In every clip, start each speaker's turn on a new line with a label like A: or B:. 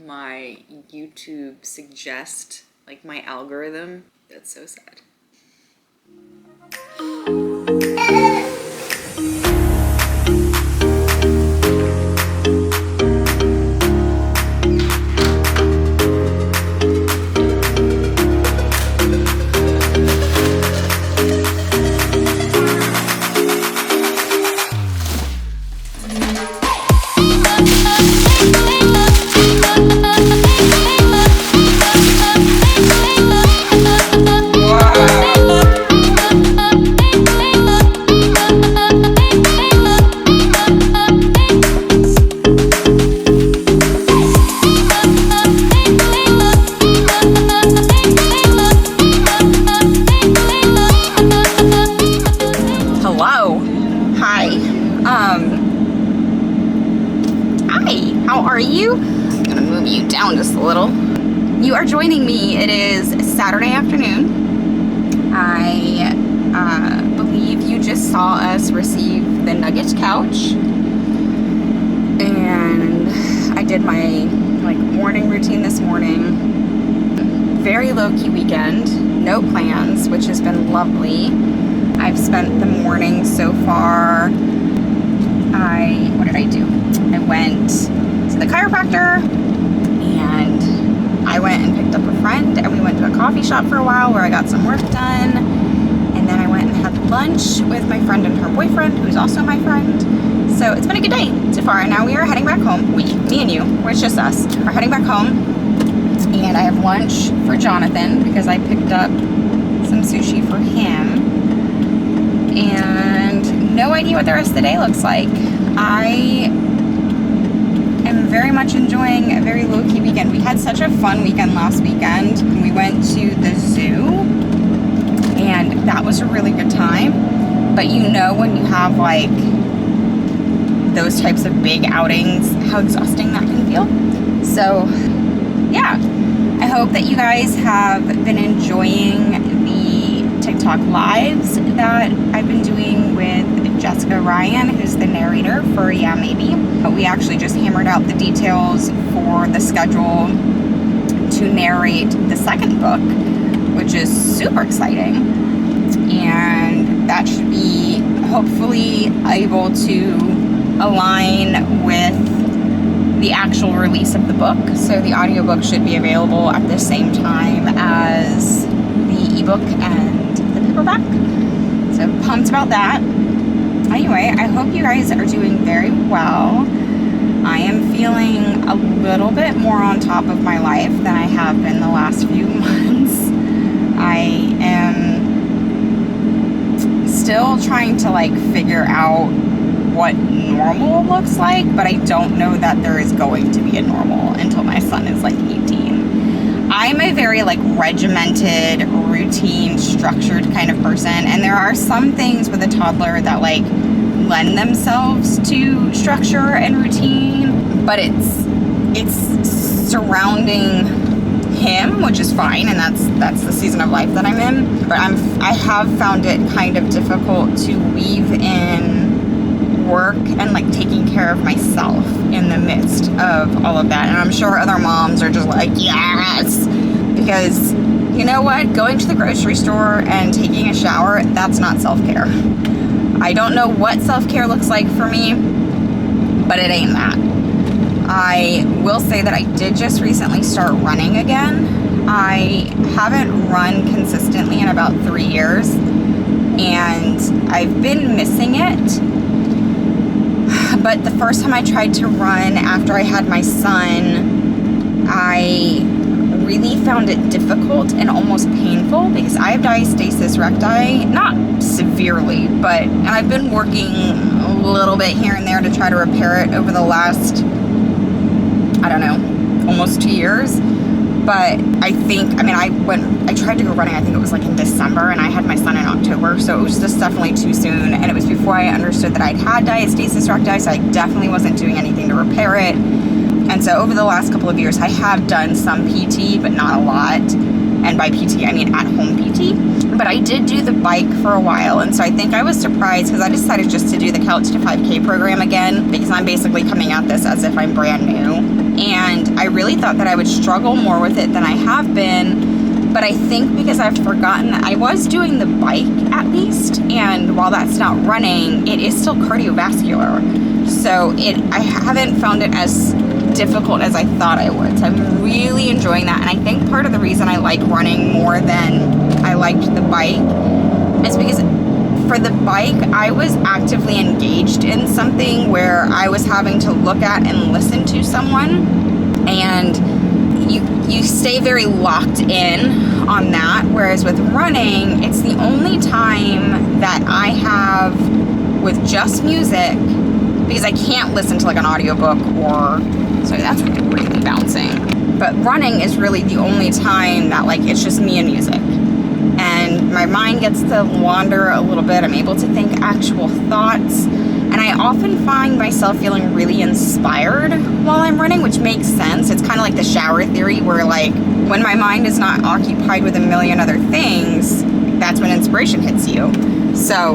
A: my YouTube suggest, like my algorithm. That's so sad.
B: Just a little. You are joining me. It is Saturday afternoon. I believe you just saw us receive the Nugget couch, and I did my morning routine this morning. Very low-key weekend, no plans, which has been lovely. I've spent the morning so far. What did I do? I went to the chiropractor. And I went and picked up a friend, and we went to a coffee shop for a while where I got some work done. And then I went and had lunch with my friend and her boyfriend, who's also my friend. So it's been a good day so far. And now we are heading back home. Me and you, it's just us, are heading back home. And I have lunch for Jonathan because I picked up some sushi for him. And no idea what the rest of the day looks like. I am very much enjoying a very low-key weekend. We had such a fun weekend last weekend. We went to the zoo, and that was a really good time. But you know when you have those types of big outings, how exhausting that can feel. So yeah, I hope that you guys have been enjoying the TikTok lives that I've been doing with Jessica Ryan, who's the narrator for Yeah Maybe. We actually just hammered out the details for the schedule to narrate the second book, which is super exciting. And that should be hopefully able to align with the actual release of the book. So the audiobook should be available at the same time as the ebook and the paperback. So pumped about that. Anyway, I hope you guys are doing very well. I am feeling a little bit more on top of my life than I have been the last few months. I am still trying to figure out what normal looks like, but I don't know that there is going to be a normal until my son is 18. I'm a very regimented, routine, structured kind of person, and there are some things with a toddler that lend themselves to structure and routine, but it's surrounding him, which is fine, and that's the season of life that I'm in. But I have found it kind of difficult to weave in work and taking care of myself in the midst of all of that. And I'm sure other moms are just yes, because you know what, going to the grocery store and taking a shower, that's not self-care. I don't know what self-care looks like for me, but it ain't that. I will say that I did just recently start running again. I haven't run consistently in about 3 years, and I've been missing it. But the first time I tried to run after I had my son, I really found it difficult and almost painful because I have diastasis recti, not severely, and I've been working a little bit here and there to try to repair it over the last, almost 2 years. But I tried to go running, I think it was in December, and I had my son in October, so it was just definitely too soon, and it was before I understood that I'd had diastasis recti, so I definitely wasn't doing anything to repair it. And so over the last couple of years, I have done some PT, but not a lot. And by PT, I mean at-home PT. But I did do the bike for a while, and so I think I was surprised because I decided just to do the Couch to 5K program again because I'm basically coming at this as if I'm brand new. And I really thought that I would struggle more with it than I have been. But I think because I've forgotten that I was doing the bike at least, and while that's not running, it is still cardiovascular. So I haven't found it as difficult as I thought I would. So I'm really enjoying that. And I think part of the reason I like running more than I liked the bike is because for the bike, I was actively engaged in something where I was having to look at and listen to someone, and you stay very locked in on that. Whereas with running, it's the only time that I have with just music, because I can't listen to like an audiobook or, sorry, that's really bouncing. But running is really the only time that like it's just me and music. And my mind gets to wander a little bit. I'm able to think actual thoughts. And I often find myself feeling really inspired while I'm running, which makes sense. It's kind of like the shower theory where like when my mind is not occupied with a million other things, that's when inspiration hits you. So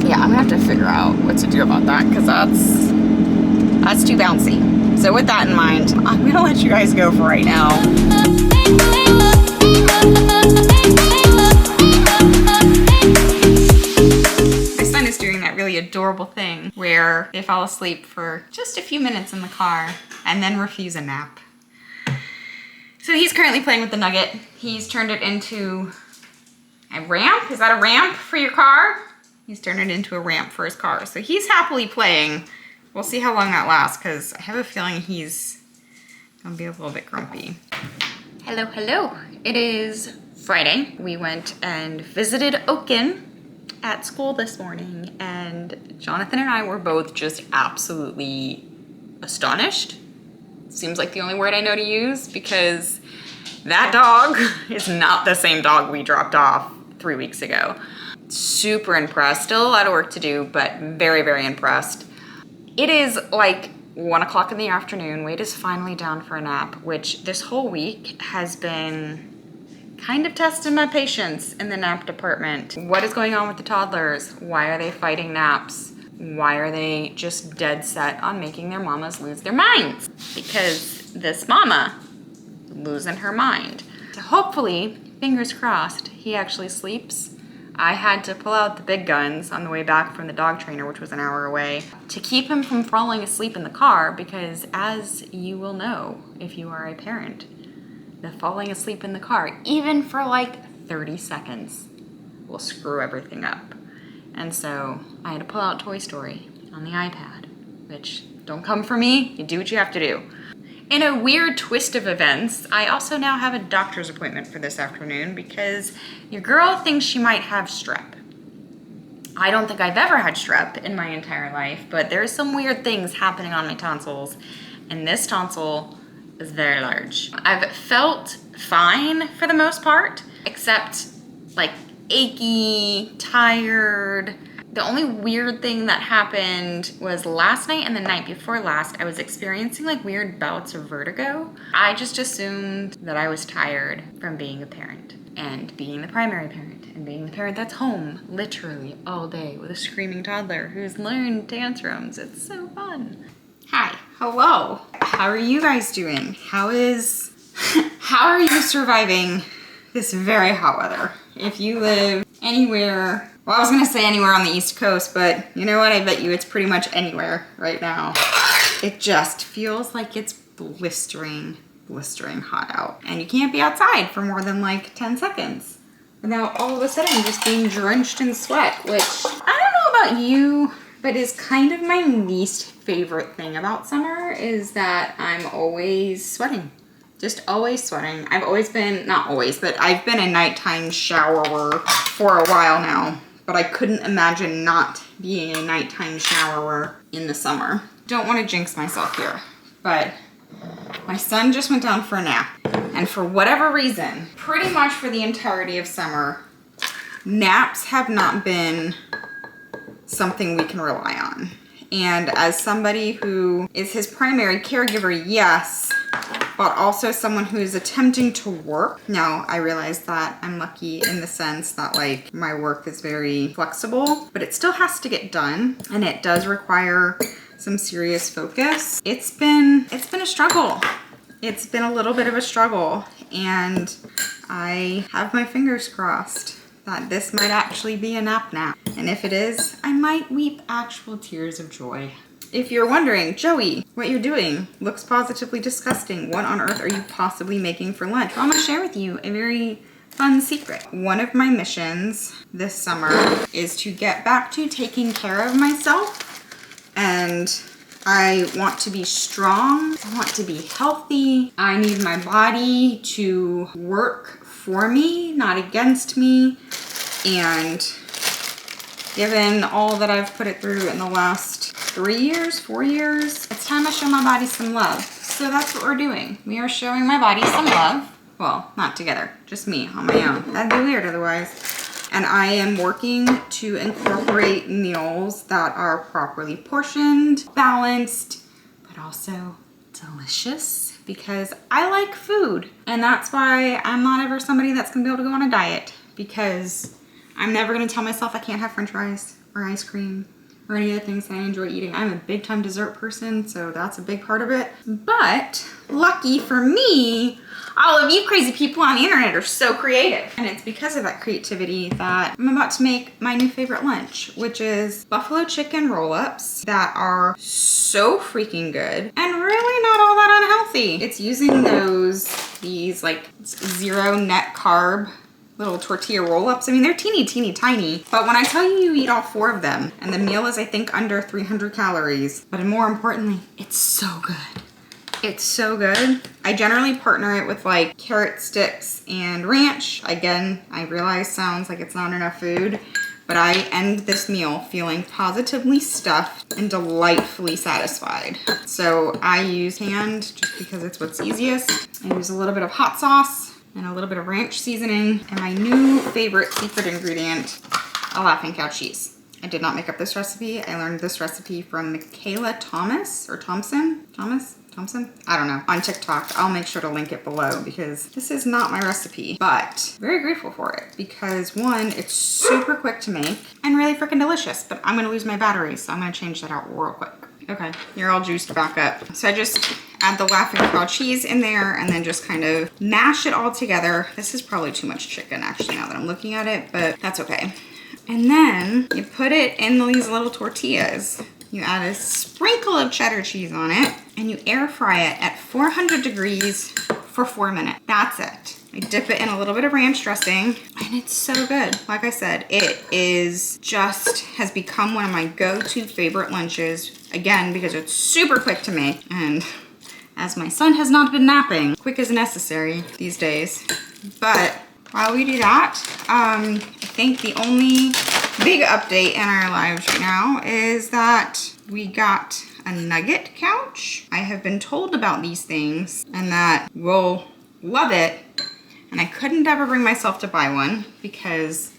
B: yeah, I'm gonna have to figure out what to do about that because that's too bouncy. So with that in mind, I'm gonna let you guys go for right now. My son is doing that really adorable thing where they fall asleep for just a few minutes in the car and then refuse a nap. So he's currently playing with the Nugget. He's turned it into a ramp. Is that a ramp for your car? He's turned it into a ramp for his car. So he's happily playing. We'll see how long that lasts because I have a feeling he's gonna be a little bit grumpy. Hello, hello. It is Friday. We went and visited Oaken at school this morning, and Jonathan and I were both just absolutely astonished. Seems like the only word I know to use because that dog is not the same dog we dropped off 3 weeks ago. Super impressed. Still a lot of work to do, but very, very impressed. It is like 1 o'clock in the afternoon. Wade is finally down for a nap, which this whole week has been kind of testing my patience in the nap department. What is going on with the toddlers? Why are they fighting naps? Why are they just dead set on making their mamas lose their minds? Because this mama losing her mind. So hopefully, fingers crossed, he actually sleeps. I had to pull out the big guns on the way back from the dog trainer, which was an hour away, to keep him from falling asleep in the car because, as you will know if you are a parent, the falling asleep in the car, even for like 30 seconds, will screw everything up. And so I had to pull out Toy Story on the iPad, which, don't come for me, you do what you have to do. In a weird twist of events, I also now have a doctor's appointment for this afternoon because your girl thinks she might have strep. I don't think I've ever had strep in my entire life, but there's some weird things happening on my tonsils, and this tonsil is very large. I've felt fine for the most part, except like achy, tired. The only weird thing that happened was last night and the night before last, I was experiencing like weird bouts of vertigo. I just assumed that I was tired from being a parent and being the primary parent and being the parent that's home literally all day with a screaming toddler who's learned tantrums. It's so fun. Hi, hello. How are you guys doing? How are you surviving this very hot weather? If you live anywhere, well, I was gonna say anywhere on the East Coast, but you know what? I bet you it's pretty much anywhere right now. It just feels like it's blistering hot out. And you can't be outside for more than like 10 seconds without all of a sudden just being drenched in sweat, which I don't know about you, but is kind of my least favorite thing about summer is that I'm always sweating. Just always sweating. I've always been, not always, but I've been a nighttime showerer for a while now, but I couldn't imagine not being a nighttime showerer in the summer. Don't want to jinx myself here, but my son just went down for a nap, and for whatever reason, pretty much for the entirety of summer, naps have not been something we can rely on. And as somebody who is his primary caregiver, yes, but also someone who is attempting to work. Now, I realize that I'm lucky in the sense that like my work is very flexible, but it still has to get done and it does require some serious focus. It's been a struggle. It's been a little bit of a struggle, and I have my fingers crossed that this might actually be a nap. And if it is, I might weep actual tears of joy. If you're wondering, Joey, what you're doing looks positively disgusting. What on earth are you possibly making for lunch? Well, I'm gonna share with you a very fun secret. One of my missions this summer is to get back to taking care of myself, and I want to be strong. I want to be healthy. I need my body to work for me, not against me. And given all that I've put it through in the last 3 years, 4 years, it's time I show my body some love. So that's what we're doing. We are showing my body some love. Well, not together, just me on my own. That'd be weird otherwise. And I am working to incorporate meals that are properly portioned, balanced, but also delicious, because I like food. And that's why I'm not ever somebody that's gonna be able to go on a diet, because I'm never gonna tell myself I can't have french fries or ice cream or any of the things that I enjoy eating. I'm a big time dessert person, so that's a big part of it. But lucky for me, all of you crazy people on the internet are so creative. And it's because of that creativity that I'm about to make my new favorite lunch, which is buffalo chicken roll-ups that are so freaking good and really not all that unhealthy. It's using these like 0 net carb little tortilla roll-ups. I mean, they're teeny tiny, but when I tell you you eat all 4 of them, and the meal is I think under 300 calories, but more importantly, it's so good. It's so good. I generally partner it with like carrot sticks and ranch. Again, I realize sounds like it's not enough food, but I end this meal feeling positively stuffed and delightfully satisfied. So I use canned just because it's what's easiest. I use a little bit of hot sauce and a little bit of ranch seasoning, and my new favorite secret ingredient, a Laughing Cow cheese. I did not make up this recipe. I learned this recipe from Michaela Thomas, or Thompson? Thompson? I don't know, on TikTok. I'll make sure to link it below because this is not my recipe, but very grateful for it because 1, it's super quick to make and really freaking delicious, but I'm gonna lose my battery, so I'm gonna change that out real quick. Okay, you're all juiced back up. So I just add the Laughing Cow cheese in there and then just kind of mash it all together. This is probably too much chicken actually now that I'm looking at it, but that's okay. And then you put it in these little tortillas. You add a sprinkle of cheddar cheese on it and you air fry it at 400 degrees for 4 minutes. That's it. I dip it in a little bit of ranch dressing and it's so good. Like I said, it has become one of my go-to favorite lunches. Again, because it's super quick to make, and as my son has not been napping, quick is necessary these days. But while we do that, I think the only big update in our lives right now is that we got a nugget couch. I have been told about these things and that we'll love it, and I couldn't ever bring myself to buy one because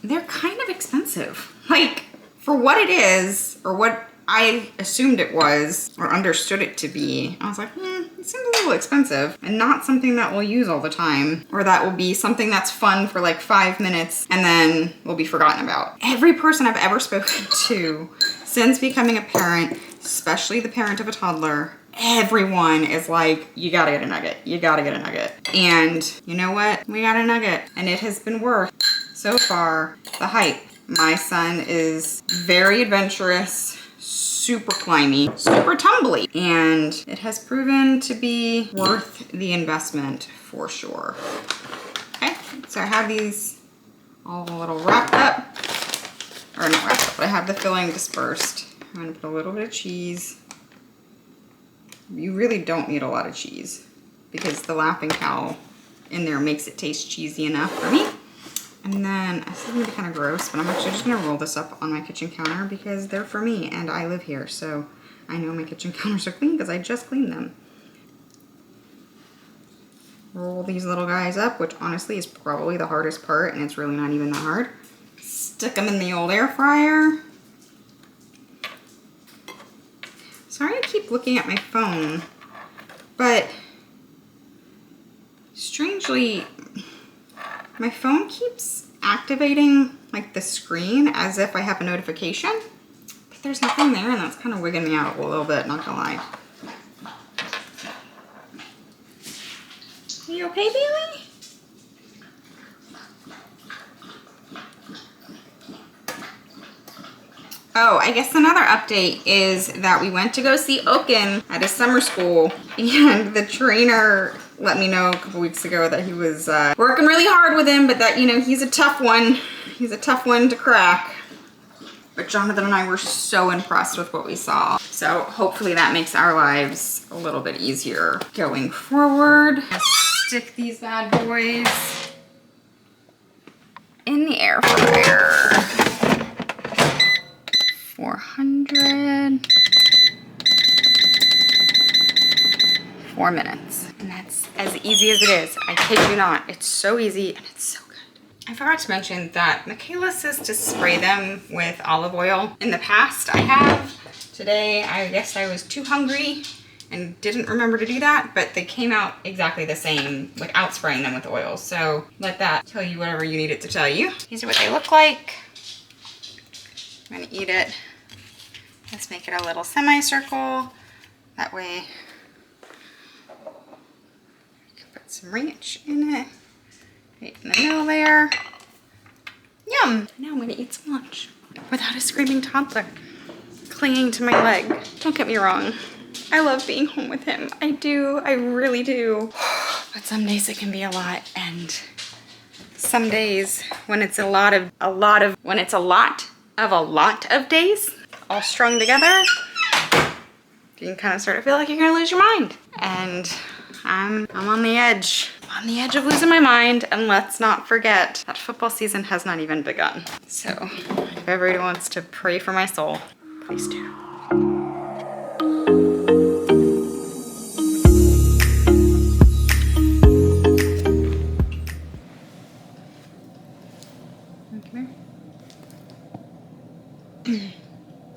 B: they're kind of expensive. Like, for what it is, or what I assumed it was, or understood it to be, I was like, it seems a little expensive, and not something that we'll use all the time, or that will be something that's fun for like 5 minutes and then will be forgotten about. Every person I've ever spoken to since becoming a parent, especially the parent of a toddler, everyone is like, you gotta get a nugget. You gotta get a nugget. And you know what? We got a nugget, and it has been worth, so far, the hype. My son is very adventurous, super climby, super tumbly, and it has proven to be worth the investment for sure. Okay, so I have these all a little wrapped up, or not wrapped up, but I have the filling dispersed. I'm gonna put a little bit of cheese. You really don't need a lot of cheese because the Laughing Cow in there makes it taste cheesy enough for me. And then, this is gonna be kind of gross, but I'm actually just gonna roll this up on my kitchen counter because they're for me and I live here, so I know my kitchen counters are clean because I just cleaned them. Roll these little guys up, which honestly is probably the hardest part, and it's really not even that hard. Stick them in the old air fryer. Sorry I keep looking at my phone But strangely, my phone keeps activating like the screen as if I have a notification, but there's nothing there, and that's kind of wigging me out a little bit, not gonna lie. Are you okay, Bailey? Oh, I guess another update is that we went to go see Oaken at his summer school, and the trainer let me know a couple weeks ago that he was working really hard with him, but that, you know, he's a tough one. He's a tough one to crack. But Jonathan and I were so impressed with what we saw. So hopefully that makes our lives a little bit easier going forward. Let's stick these bad boys in the air fryer. 400. 4 minutes. And that's as easy as it is. I kid you not. It's so easy and it's so good. I forgot to mention that Michaela says to spray them with olive oil. In the past I have. Today I guess I was too hungry and didn't remember to do that, but they came out exactly the same without spraying them with oil. So let that tell you whatever you need it to tell you. These are what they look like. I'm gonna eat it. Let's make it a little semicircle. That way I can put some ranch in it. Right in the middle there. Yum! Now I'm gonna eat some lunch without a screaming toddler clinging to my leg. Don't get me wrong. I love being home with him. I do, I really do. But some days it can be a lot, and some days when it's a lot of days all strung together, you can kind of sort of feel like you're gonna lose your mind. And I'm on the edge. I'm on the edge of losing my mind, and let's not forget that football season has not even begun. So if everybody wants to pray for my soul, please do.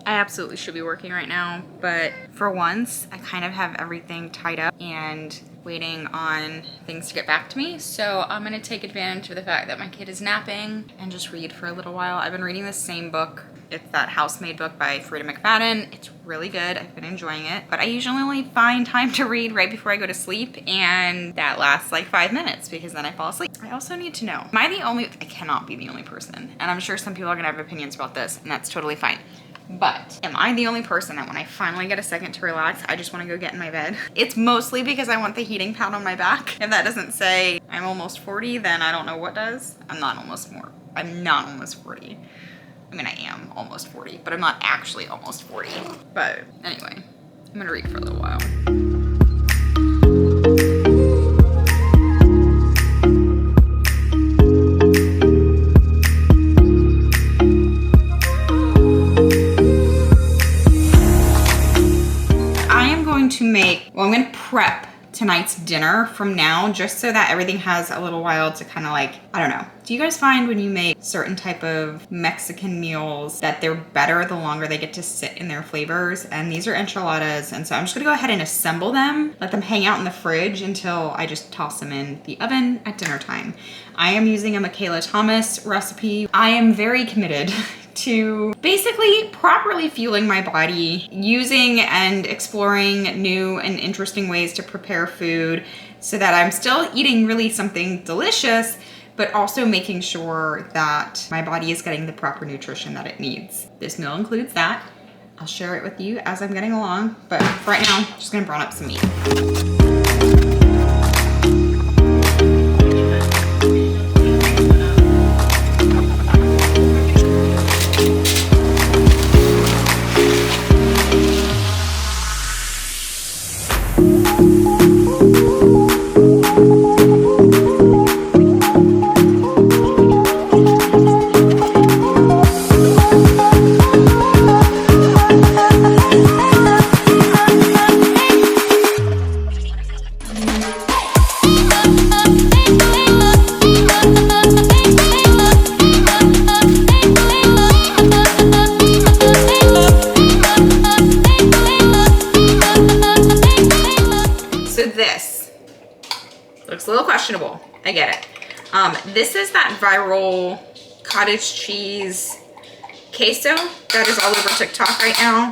B: I absolutely should be working right now, but for once, I kind of have everything tied up and waiting on things to get back to me. So I'm gonna take advantage of the fact that my kid is napping and just read for a little while. I've been reading the same book. It's that Housemaid book by Frida McFadden. It's really good. I've been enjoying it, but I usually only find time to read right before I go to sleep, and that lasts like 5 minutes because then I fall asleep. I also need to know, I cannot be the only person, and I'm sure some people are gonna have opinions about this, and that's totally fine. But am I the only person that when I finally get a second to relax, I just want to go get in my bed? It's mostly because I want the heating pad on my back. If that doesn't say I'm almost 40, then I don't know what does. I'm not almost 40. I mean, I am almost 40, but I'm not actually almost 40. But anyway, I'm gonna read for a little while. I'm gonna prep tonight's dinner from now, just so that everything has a little while to kind of like, I don't know. Do you guys find when you make certain type of Mexican meals that they're better the longer they get to sit in their flavors? And these are enchiladas, and so I'm just gonna go ahead and assemble them, let them hang out in the fridge until I just toss them in the oven at dinner time. I am using a Michaela Thomas recipe. I am very committed to basically properly fueling my body, using and exploring new and interesting ways to prepare food so that I'm still eating really something delicious, but also making sure that my body is getting the proper nutrition that it needs. This meal includes that. I'll share it with you as I'm getting along, but for right now, I'm just gonna brown up some meat. this? Looks a little questionable. I get it. This is that viral cottage cheese queso that is all over TikTok right now.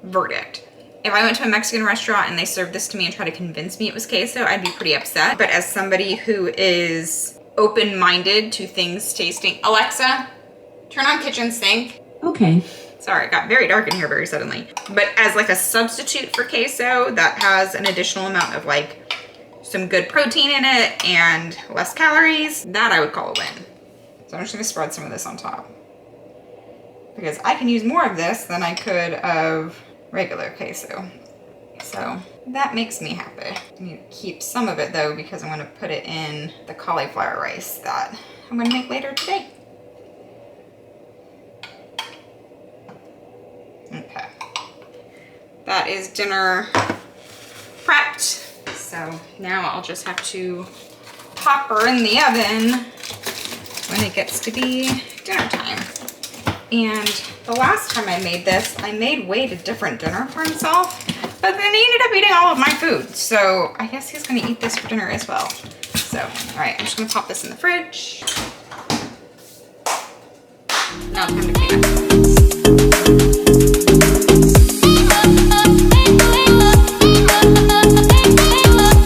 B: Verdict. If I went to a Mexican restaurant and they served this to me and tried to convince me it was queso, I'd be pretty upset. But as somebody who is open-minded to things tasting... Alexa, turn on kitchen sink.
C: Okay.
B: Sorry, it got very dark in here very suddenly. But as like a substitute for queso that has an additional amount of like some good protein in it and less calories, that I would call a win. So I'm just gonna spread some of this on top, because I can use more of this than I could of regular queso. So that makes me happy. I need to keep some of it though, because I'm gonna put it in the cauliflower rice that I'm gonna make later today. Okay. That is dinner prepped. So now I'll just have to pop her in the oven when it gets to be dinner time. And the last time I made this, I made Wade a different dinner for himself, but then he ended up eating all of my food. So I guess he's gonna eat this for dinner as well. So, all right, I'm just gonna pop this in the fridge. Now it's time to clean up.